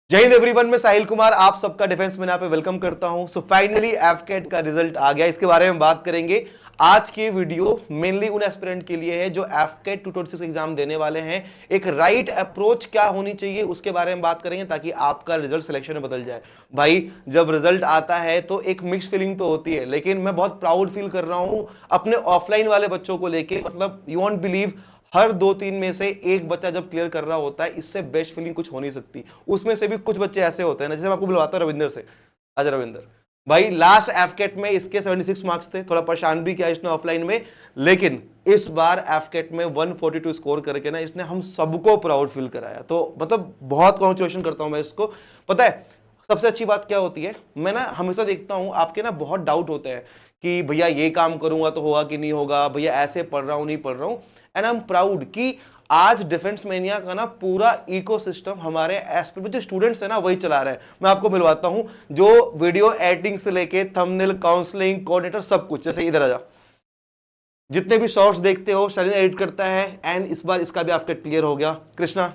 जय हिंद एवरीवन, मैं साहिल कुमार आप सबका डिफेंस में यहाँ पे वेलकम करता हूं। सो फाइनली एफकेट का रिजल्ट आ गया, इसके बारे में बात करेंगे। आज के वीडियो मेनली उन एस्पिरेंट के लिए है जो एफकेट 226 एग्जाम देने वाले हैं। एक राइट अप्रोच क्या होनी चाहिए उसके बारे में बात करेंगे ताकि आपका रिजल्ट सिलेक्शन में बदल जाए। भाई जब रिजल्ट आता है तो एक मिक्स फीलिंग तो होती है, लेकिन मैं बहुत प्राउड फील कर रहा हूं अपने ऑफलाइन वाले बच्चों को लेके। मतलब यू वॉन्ट बिलीव, हर 2-3 में से एक बच्चा जब क्लियर कर रहा होता है, इससे बेस्ट फीलिंग कुछ हो नहीं सकती। उसमें से भी कुछ बच्चे ऐसे होते हैं ना, जैसे मैं आपको बुलवाता हूं रविंदर से। अच्छा रविंदर भाई, लास्ट एफकेट में इसके 76 मार्क्स थे, थोड़ा परेशान भी किया इसने ऑफलाइन में, लेकिन इस बार एफकेट में 142 स्कोर करके ना इसने हम सबको प्राउड फील कराया। तो मतलब बहुत कॉन्ग्रेचुलेशन करता हूं मैं इसको। पता है सबसे अच्छी बात क्या होती है, मैं ना हमेशा देखता हूं आपके ना बहुत डाउट होते हैं कि भैया ये काम करूंगा तो होगा कि नहीं होगा, भैया ऐसे पढ़ रहा हूं नहीं पढ़ रहा हूं। एंड आई एम प्राउड कि आज डिफेंस मेनिया का ना पूरा इकोसिस्टम हमारे एस्पिरेंट जो स्टूडेंट्स है ना वही चला रहे हैं। मैं आपको मिलवाता हूं, जो वीडियो एडिटिंग से लेके थंबनेल, काउंसलिंग, कोऑर्डिनेटर, सब कुछ। जैसे इधर आ जा, जितने भी शॉर्ट्स देखते हो शरीर एडिट करता है। एंड इस बार इसका भी आपका क्लियर हो गया। कृष्णा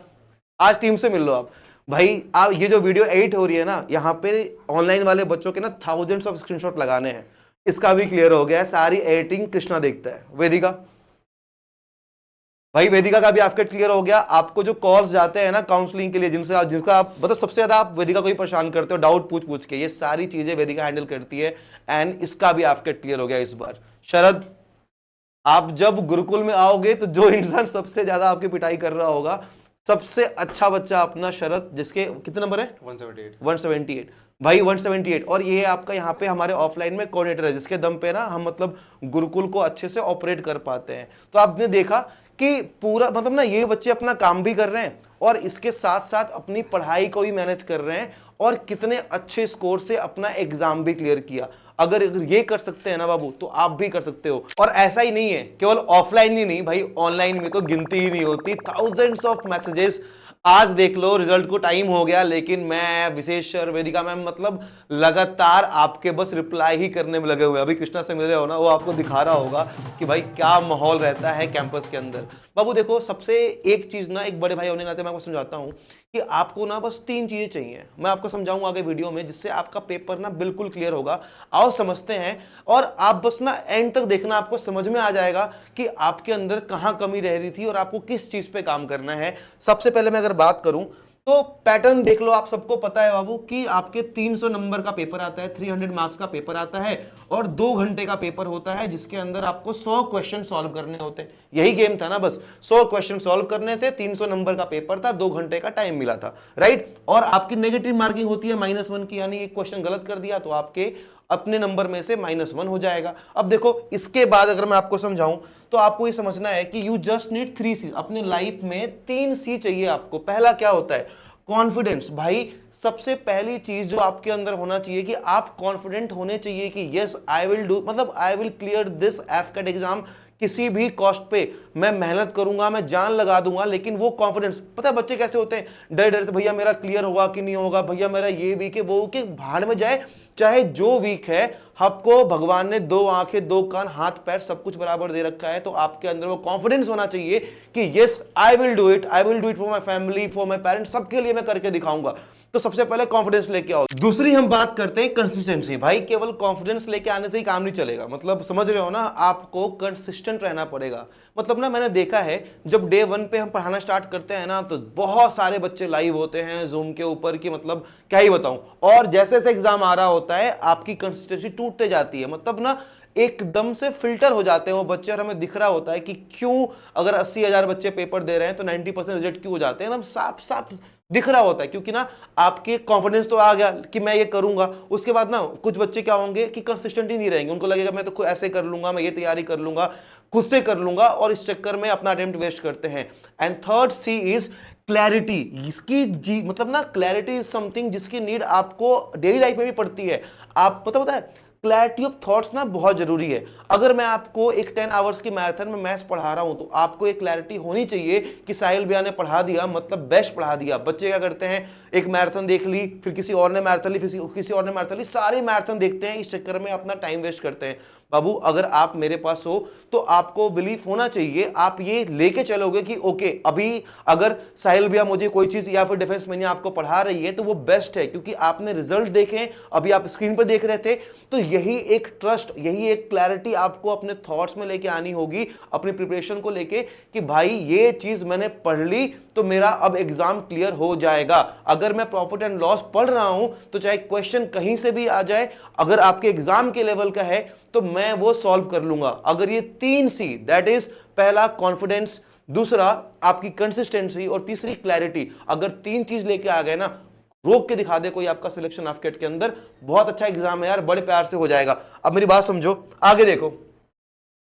आज टीम से मिल लो आप। भाई आप ये जो वीडियो एडिट हो रही है ना, यहाँ पे ऑनलाइन वाले बच्चों के ना थाउजेंड्स ऑफ स्क्रीनशॉट लगाने हैं। इसका भी क्लियर हो गया है, सारी एडिटिंग कृष्णा देखता है। वेदिका भाई, वेदिका का भी आपका क्लियर हो गया। आपको जो कॉल्स जाते हैं ना काउंसलिंग के लिए, जिनका आप मतलब सबसे ज्यादा आप वेदिका को ही परेशान करते हो डाउट पूछ पूछ के, ये सारी चीजें वेदिका हैंडल करती है। एंड इसका भी आपका क्लियर हो गया इस बार। शरद, आप जब गुरुकुल में आओगे तो जो इंसान सबसे ज्यादा आपकी पिटाई कर रहा होगा, सबसे अच्छा बच्चा अपना शरद, जिसके कितने नंबर है? 178 भाई, 178। और ये आपका यहाँ पे हमारे ऑफलाइन में कोऑर्डिनेटर है, जिसके दम पे ना हम मतलब गुरुकुल को अच्छे से ऑपरेट कर पाते हैं। तो आपने देखा कि पूरा मतलब ना ये बच्चे अपना काम भी कर रहे हैं और इसके साथ साथ अपनी पढ़ाई को भी मैनेज कर रहे हैं, और कितने अच्छे स्कोर से अपना एग्जाम भी क्लियर किया। अगर ये कर सकते हैं ना बाबू, तो आप भी कर सकते हो। और ऐसा ही नहीं है, केवल ऑफलाइन ही नहीं भाई, ऑनलाइन में तो गिनती ही नहीं होती, थाउजेंड्स ऑफ मैसेजेस। आज देख लो रिजल्ट को टाइम हो गया, लेकिन मैं, विशेष सर, वेदिका मैम, मतलब लगातार आपके बस रिप्लाई ही करने में लगे हुए। अभी कृष्णा से मिल रहे हो ना, वो आपको दिखा रहा होगा कि भाई क्या माहौल रहता है कैंपस के अंदर। बाबू देखो, सबसे एक चीज ना, एक बड़े भाई होने के नाते मैं आपको समझाता हूं कि आपको ना बस 3 चीजें चाहिए। मैं आपको समझाऊंगा आगे वीडियो में, जिससे आपका पेपर ना बिल्कुल क्लियर होगा। आओ समझते हैं। और आप बस ना एंड तक देखना, आपको समझ में आ जाएगा कि आपके अंदर कहां कमी रह रही थी और आपको किस चीज पे काम करना है। सबसे पहले मैं अगर बात करूं तो पैटर्न देख लो। आप सबको पता है बाबू कि आपके 300 नंबर का पेपर आता है, 300 मार्क्स का पेपर आता है, और 2 घंटे का पेपर होता है, जिसके अंदर आपको 100 क्वेश्चन सॉल्व करने होते हैं। यही गेम था ना, बस 100 क्वेश्चन सॉल्व करने थे। 300 नंबर का पेपर था, 2 घंटे का टाइम मिला था, राइट। और आपकी नेगेटिव मार्किंग होती है -1 की, यानी एक क्वेश्चन गलत कर दिया तो आपके अपने नंबर में से -1 हो जाएगा। अब देखो, इसके बाद अगर मैं आपको समझाऊं तो आपको ये समझना है कि यू जस्ट नीड 3 सी। अपने लाइफ में 3 सी चाहिए आपको। पहला क्या होता है? कॉन्फिडेंस। भाई सबसे पहली चीज जो आपके अंदर होना चाहिए कि आप कॉन्फिडेंट होने चाहिए कि यस आई विल डू, मतलब I will clear this AFCAT exam किसी भी कॉस्ट पे। मैं मेहनत करूंगा, मैं जान लगा दूंगा। लेकिन वो कॉन्फिडेंस, पता है बच्चे कैसे होते हैं? डर डर से, भैया मेरा क्लियर होगा कि नहीं होगा, भैया मेरा ये वीक है, वो कि भाड़ में जाए। चाहे जो वीक है, आपको भगवान ने 2 आंखें, 2 कान, हाथ पैर सब कुछ बराबर दे रखा है। तो आपके अंदर वो कॉन्फिडेंस होना चाहिए कि yes I will do it, I will do it for my family, for my parents, सबके लिए मैं करके दिखाऊंगा। तो सबसे पहले कॉन्फिडेंस लेके आओ। दूसरी हम बात करते हैं कंसिस्टेंसी। भाई केवल कॉन्फिडेंस लेके आने से ही काम नहीं चलेगा, मतलब समझ रहे हो ना, आपको कंसिस्टेंट रहना पड़ेगा। मतलब ना मैंने देखा है, जब डे 1 पे हम पढ़ाना स्टार्ट करते हैं ना, तो बहुत सारे बच्चे लाइव होते हैं जूम के ऊपर की, मतलब क्या ही बताऊं। और जैसे जैसे एग्जाम आ रहा होता है, आपकी कंसिस्टेंसी टूटते जाती है। मतलब ना एकदम से फिल्टर हो जाते हैं वो बच्चे, और हमें दिख रहा होता है कि क्यों, अगर 80,000 बच्चे पेपर दे रहे हैं तो 90% रिजेक्ट क्यों हो जाते हैं। एकदम साफ साफ दिख रहा होता है, क्योंकि ना आपके कॉन्फिडेंस तो आ गया कि मैं ये करूंगा। उसके बाद ना कुछ बच्चे क्या होंगे कि कंसिस्टेंट ही नहीं रहेंगे, उनको लगेगा मैं तो ऐसे कर लूंगा, मैं ये तैयारी कर लूंगा, खुद से कर लूंगा, और इस चक्कर में अपना अटेम्प्ट वेस्ट करते हैं। And third C is clarity. इसकी जी मतलब ना, क्लैरिटी इज समथिंग जिसकी नीड आपको डेली लाइफ में भी पड़ती है। आप पता है क्लैरिटी ऑफ थॉट्स ना बहुत जरूरी है। अगर मैं आपको एक 10 आवर्स की मैराथन में मैथ्स पढ़ा रहा हूं, तो आपको एक क्लैरिटी होनी चाहिए कि साहिल भैया ने पढ़ा दिया मतलब बेस्ट पढ़ा दिया। बच्चे क्या करते हैं, एक मैराथन देख ली, फिर किसी और ने मैराथन ली, फिर किसी और ने मैराथन ली, सारी मैराथन देखते हैं, इस चक्कर में अपना टाइम वेस्ट करते हैं। बाबू अगर आप मेरे पास हो तो आपको बिलीफ होना चाहिए, आप ये लेके चलोगे कि ओके अभी अगर साहिल भैया मुझे कोई चीज या फिर डिफेंस मैंने आपको पढ़ा रही है तो वो बेस्ट है, क्योंकि आपने रिजल्ट देखे, अभी आप स्क्रीन पर देख रहे थे। तो यही एक ट्रस्ट, यही एक क्लैरिटी आपको अपने थॉट्स में लेके आनी होगी, अपनी प्रिपरेशन को लेके, कि भाई ये चीज मैंने पढ़ ली तो मेरा अब एग्जाम क्लियर हो जाएगा। अगर मैं प्रॉफिट एंड लॉस पढ़ रहा हूं तो चाहे क्वेश्चन कहीं से भी आ जाए, अगर आपके एग्जाम के लेवल का है तो मैं वो सॉल्व कर लूंगा। अगर ये 3C, दैट इज पहला कॉन्फिडेंस, दूसरा आपकी कंसिस्टेंसी और तीसरी क्लैरिटी, अगर 3 चीज लेके आ गए ना, रोक के दिखा दे कोई आपका सिलेक्शन AFCAT के अंदर, बहुत अच्छा एग्जाम है यार, बड़े प्यार से हो जाएगा। अब मेरी बात समझो, आगे देखो,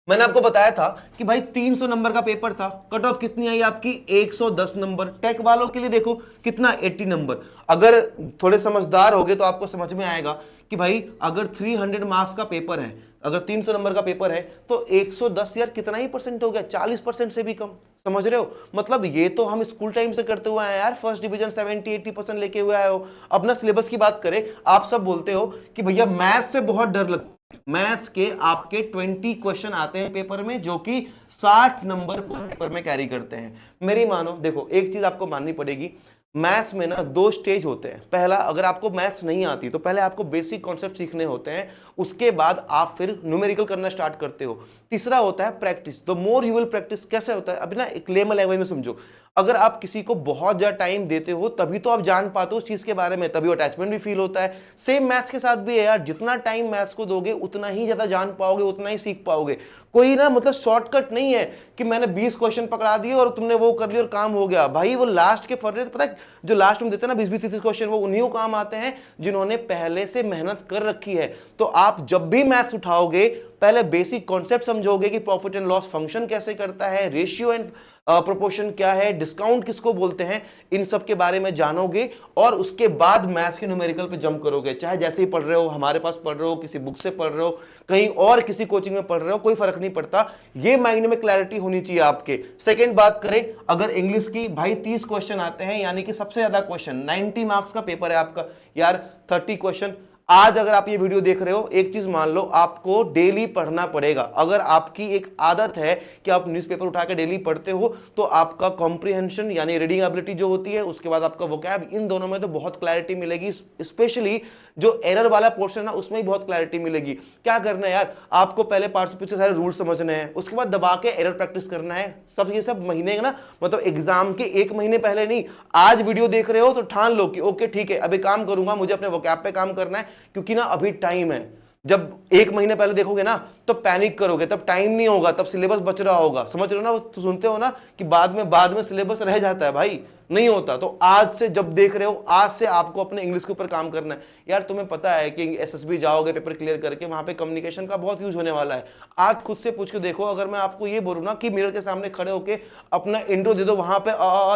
मैंने आपको बताया था कि भाई 300 नंबर का पेपर था, कट ऑफ कितनी आई आपकी 110 नंबर। टेक वालों के लिए देखो कितना 80 नंबर। अगर थोड़े समझदार होगे तो आपको समझ में आएगा कि भाई अगर 300 मार्क्स का पेपर है, अगर 300 नंबर का पेपर है तो 110 यार कितना ही परसेंट हो गया, 40% से भी कम। समझ रहे हो, मतलब ये तो हम स्कूल टाइम से करते हुए आए यार, फर्स्ट डिवीजन 70-80% लेके हुए आए हो। अपना सिलेबस की बात करें, आप सब बोलते हो कि भैया मैथ से बहुत डर लगता है, मैथ्स के आपके 20 क्वेश्चन आते हैं पेपर में जो कि 60 नंबर पेपर में कैरी करते हैं। मेरी मानो, देखो एक चीज आपको माननी पड़ेगी, मैथ्स में ना 2 स्टेज होते हैं। पहला, अगर आपको मैथ्स नहीं आती तो पहले आपको बेसिक कॉन्सेप्ट सीखने होते हैं, उसके बाद आप फिर न्यूमेरिकल करना स्टार्ट करते हो। तीसरा होता है practice, the more you will practice. कैसे होता है, अभी ना एक लेमन लैंग्वेज में समझो, अगर आप किसी को बहुत ज्यादा टाइम देते हो तभी तो आप जान पाते हो उस चीज के बारे में, तभी अटैचमेंट भी फील होता है। सेम मैथ्स के साथ भी है यार, जितना टाइम मैथ्स को दोगे उतना ही ज्यादा जान पाओगे, उतना ही सीख पाओगे। कोई ना मतलब शॉर्टकट नहीं है कि मैंने 20 क्वेश्चन पकड़ा दिए और तुमने वो कर लिया और काम हो गया। भाई वो लास्ट के फर्रे, पता है जो लास्ट में देते हैं ना 20-30 क्वेश्चन, वो उन्हीं को काम आते हैं जिन्होंने पहले से मेहनत कर रखी है। तो आप जब भी मैथ्स उठाओगे पहले बेसिक कॉन्सेप्ट समझोगे कि प्रॉफिट एंड लॉस फंक्शन कैसे करता है, रेशियो एंड प्रोपोर्शन क्या है, डिस्काउंट किसको बोलते हैं, इन सब के बारे में जानोगे और उसके बाद मैथ्स के न्यूमेरिकल पे जंप करोगे। चाहे जैसे ही पढ़ रहे हो, हमारे पास पढ़ रहे हो, किसी बुक से पढ़ रहे हो, कहीं और किसी कोचिंग में पढ़ रहे हो, कोई फर्क नहीं पड़ता, ये माइंड में क्लैरिटी होनी चाहिए आपके। सेकेंड बात करें अगर इंग्लिश की, भाई 30 क्वेश्चन आते हैं, यानी कि सबसे ज्यादा क्वेश्चन, 90 मार्क्स का पेपर है आपका यार, 30 क्वेश्चन। आज अगर आप ये वीडियो देख रहे हो, एक चीज मान लो, आपको डेली पढ़ना पड़ेगा। अगर आपकी एक आदत है कि आप न्यूज़पेपर उठा के डेली पढ़ते हो तो आपका कॉम्प्रिहेंशन यानी रीडिंग एबिलिटी जो होती है, उसके बाद आपका वोकैब, इन दोनों में तो बहुत क्लैरिटी मिलेगी। स्पेशली जो एरर वाला पोर्शन है ना, उसमें ही बहुत क्लैरिटी मिलेगी। क्या करना है यार, आपको पहले पार्ट्स पीछे सारे रूल समझने हैं, उसके बाद दबा के एरर प्रैक्टिस करना है। सब ये सब महीने ना, मतलब एग्जाम के 1 महीने पहले नहीं, आज वीडियो देख रहे हो तो ठान लो कि ओके ठीक है अभी काम करूंगा, मुझे अपने वोकैब पे काम करना है, क्योंकि ना अभी टाइम है। जब 1 महीने पहले देखोगे ना तो पैनिक करोगे, तब टाइम नहीं होगा, तब सिलेबस बच रहा होगा। समझ रहे हो ना, वो तो सुनते हो ना कि बाद में सिलेबस रह जाता है, भाई नहीं होता। तो आज से जब देख रहे हो, आज से आपको अपने इंग्लिश के ऊपर काम करना है यार। तुम्हें पता है कि एसएसबी जाओगे पेपर क्लियर करके, वहां पे कम्युनिकेशन का बहुत यूज होने वाला है। आज खुद से पूछ के देखो, अगर मैं आपको ये बोलूं ना कि मिरर के सामने खड़े होके अपना इंट्रो दे दो, वहां पे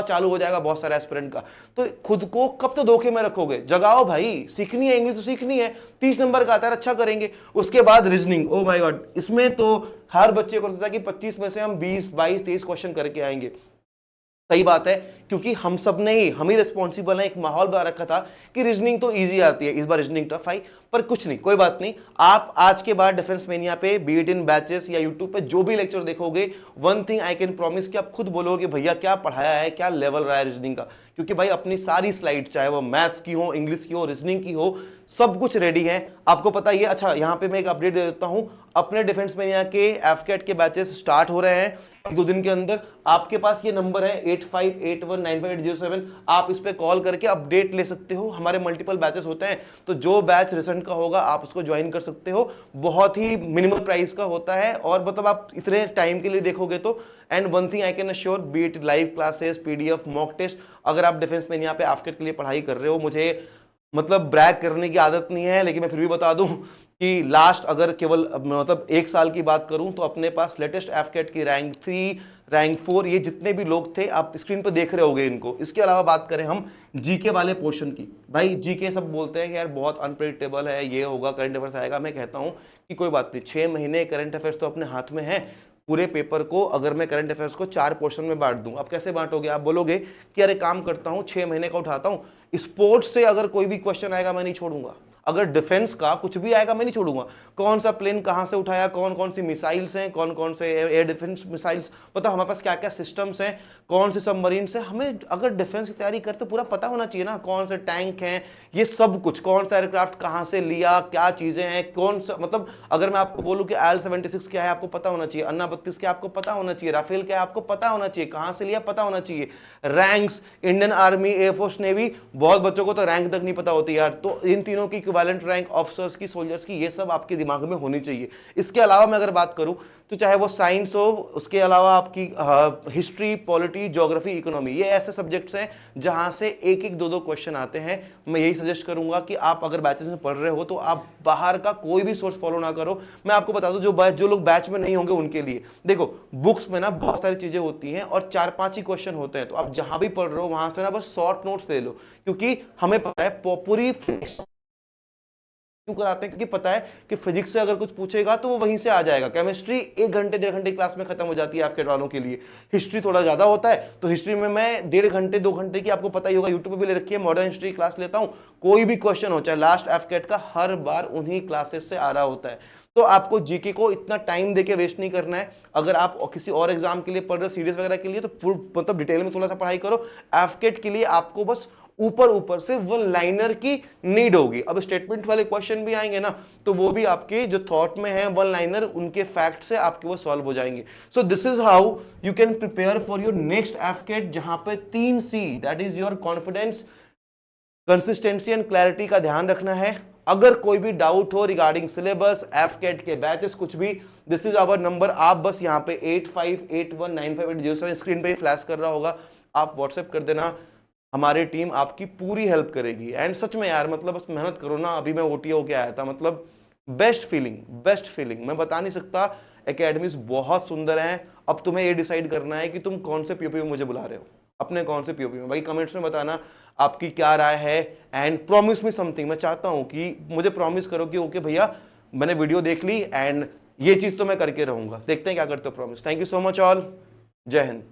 चालू हो जाएगा बहुत सारे एस्पिरेंट का। तो खुद को कब तक धोखे में रखोगे, जगाओ भाई, सीखनी है इंग्लिश तो सीखनी है। 30 नंबर का आता है, अच्छा करेंगे। उसके बाद रीजनिंग, ओ माय गॉड, इसमें तो हर बच्चे को लगता है कि 25 में से हम 20, 22, 23 क्वेश्चन करके आएंगे। सही बात है, क्योंकि हम सब ने ही, हम ही रिस्पॉन्सिबल है, एक माहौल बना रखा था कि रीजनिंग तो इजी आती है, इस बार रीजनिंग टफ आई। पर कुछ नहीं, कोई बात नहीं, आप आज के बाद डिफेंस मेनिया पे, बी इट इन बैचेस या यूट्यूब पे जो भी लेक्चर देखोगे, one thing I can promise कि आप खुद बोलोगे भैया क्या पढ़ाया है, क्या लेवल रहा है रीजनिंग का। क्योंकि भाई अपनी सारी स्लाइड, चाहे वो मैथ्स की हो, इंग्लिश की हो, रीजनिंग की हो, सब कुछ रेडी है, आपको पता ही है। अच्छा यहाँ पे मैं एक अपडेट दे देता हूं, अपने डिफेंस मेनिया के एफकेट के बैचेस स्टार्ट हो रहे हैं 1-2 दिन के अंदर। आपके पास ये नंबर है 8581958807, आप इस पे कॉल करके अपडेट ले सकते हो। हमारे मल्टीपल बैचेस होते हैं, तो जो बैच रिसेंट का होगा आप उसको ज्वाइन कर सकते हो। बहुत ही मिनिमम प्राइस का होता है, और मतलब आप इतने टाइम के लिए देखोगे तो। And one thing I can assure, be it live classes, PDF, mock test, अगर आप डिफेंस में यहाँ पे एफकेट के लिए पढ़ाई कर रहे हो, मुझे मतलब ब्रैग करने की आदत नहीं है, लेकिन मैं फिर भी बता दूं कि लास्ट अगर केवल मतलब 1 साल की बात करूं तो अपने पास लेटेस्ट एफकेट की रैंक 3, रैंक 4, ये जितने भी लोग थे आप स्क्रीन पर देख रहे होंगे इनको। इसके अलावा बात करें हम जीके वाले पोर्शन की, भाई जीके सब बोलते हैं कि यार बहुत अनप्रेडिक्टेबल है, ये होगा, करंट अफेयर्स आएगा। मैं कहता हूं कि कोई बात नहीं, 6 महीने करंट अफेयर्स तो अपने हाथ में है। पूरे पेपर को अगर मैं करंट अफेयर्स को 4 पोर्शन में बांट दूं, अब कैसे बांटोगे, आप बोलोगे कि अरे काम करता हूं 6 महीने का उठाता हूं, स्पोर्ट्स से अगर कोई भी क्वेश्चन आएगा मैं नहीं छोड़ूंगा, अगर डिफेंस का कुछ भी आएगा मैं नहीं छोड़ूंगा। कौन सा प्लेन कहां से उठाया, कौन कौन सी मिसाइल्स हैं, कौन कौन से एयर डिफेंस मिसाइल्स, पता हमारे पास क्या क्या सिस्टम्स हैं, कौन से सबमरीन से, हमें अगर डिफेंस की तैयारी करते पूरा पता होना चाहिए ना, कौन से टैंक हैं, ये सब कुछ, कौन सा एयरक्राफ्ट कहां से लिया, क्या चीजें हैं, कौन सा, मतलब अगर मैं आपको बोलूं कि IL-76 क्या है आपको पता होना चाहिए, अन्ना 32 क्या आपको पता होना चाहिए, राफेल क्या आपको पता होना चाहिए, कहां से लिया पता होना चाहिए, ranks, Indian army, air force, navy, बहुत बच्चों को तो रैंक तक नहीं पता होती यार, तो इन तीनों की इक्विवेलेंट रैंक, ऑफिसर्स की, सोल्जर्स की, ये सब आपके दिमाग में होनी चाहिए। इसके अलावा मैं अगर बात करूं तो चाहे वो साइंस हो, उसके अलावा आपकी हिस्ट्री, पॉलिटी, ज्योग्राफी, इकोनॉमी, ये ऐसे सब्जेक्ट्स हैं जहां से एक एक दो दो क्वेश्चन आते हैं। मैं यही सजेस्ट करूंगा कि आप अगर बैचेस में पढ़ रहे हो तो आप बाहर का कोई भी सोर्स फॉलो ना करो। मैं आपको बता दूं, जो लोग बैच में नहीं होंगे उनके लिए, देखो बुक्स में ना बहुत सारी चीजें होती हैं और 4-5 ही क्वेश्चन होते हैं, तो आप जहां भी पढ़ रहे हो वहां से ना बस शॉर्ट नोट्स ले लो, क्योंकि हमें पता है पूरी क्यों कराते हैं, क्योंकि पता है कि फिजिक्स से अगर कुछ पूछेगा तो वो वहीं से आ जाएगा। केमिस्ट्री 1 घंटे 1.5 घंटे क्लास में खत्म हो जाती है आपके वालों के लिए। हिस्ट्री थोड़ा ज्यादा होता है, तो हिस्ट्री में मैं 1.5 घंटे 2 घंटे की, आपको पता ही होगा, यूट्यूब पे भी ले रखी है, मॉडर्न हिस्ट्री क्लास लेता हूं। कोई भी क्वेश्चन हो, चाहे लास्ट एफकेट का, हर बार उन्हीं क्लासेस से आ रहा होता है। तो आपको जीके को इतना टाइम देके वेस्ट नहीं करना है। अगर आप किसी और एग्जाम के लिए पढ़ रहे हो, सीरीज वगैरह के लिए, तो मतलब डिटेल में थोड़ा सा पढ़ाई करो। एफकेट के लिए आपको बस ऊपर ऊपर से वन लाइनर की नीड होगी। अब स्टेटमेंट वाले क्वेश्चन भी आएंगे ना, तो वो भी आपके जो थॉट में है वन लाइनर, उनके फैक्ट से आपके वो सॉल्व हो जाएंगे। So this is how you can prepare for your next AFCAT, जहां पे 3C, that is your confidence, consistency and clarity का ध्यान रखना है। अगर कोई भी डाउट हो रिगार्डिंग सिलेबस, एफकेट के बैचेस, कुछ भी, दिस इज आवर नंबर। आप बस यहाँ पे 85819580 स्क्रीन पे फ्लैश कर रहा होगा, आप व्हाट्सएप कर देना, हमारी टीम आपकी पूरी हेल्प करेगी। एंड सच में यार, मतलब बस मेहनत करो ना। अभी मैं OTO होके आया था, मतलब बेस्ट फीलिंग मैं बता नहीं सकता। एकेडमीज बहुत सुंदर हैं। अब तुम्हें ये डिसाइड करना है कि तुम कौन से POP में मुझे बुला रहे हो, अपने कौन से POP में। भाई कमेंट्स में बताना आपकी क्या राय है, एंड प्रॉमिस मी समथिंग। मैं चाहता हूं कि मुझे प्रॉमिस करो कि ओके भैया, मैंने वीडियो देख ली एंड ये चीज तो मैं करके रहूंगा। देखते हैं क्या करते हो promise. Thank you so much all, जय हिंद।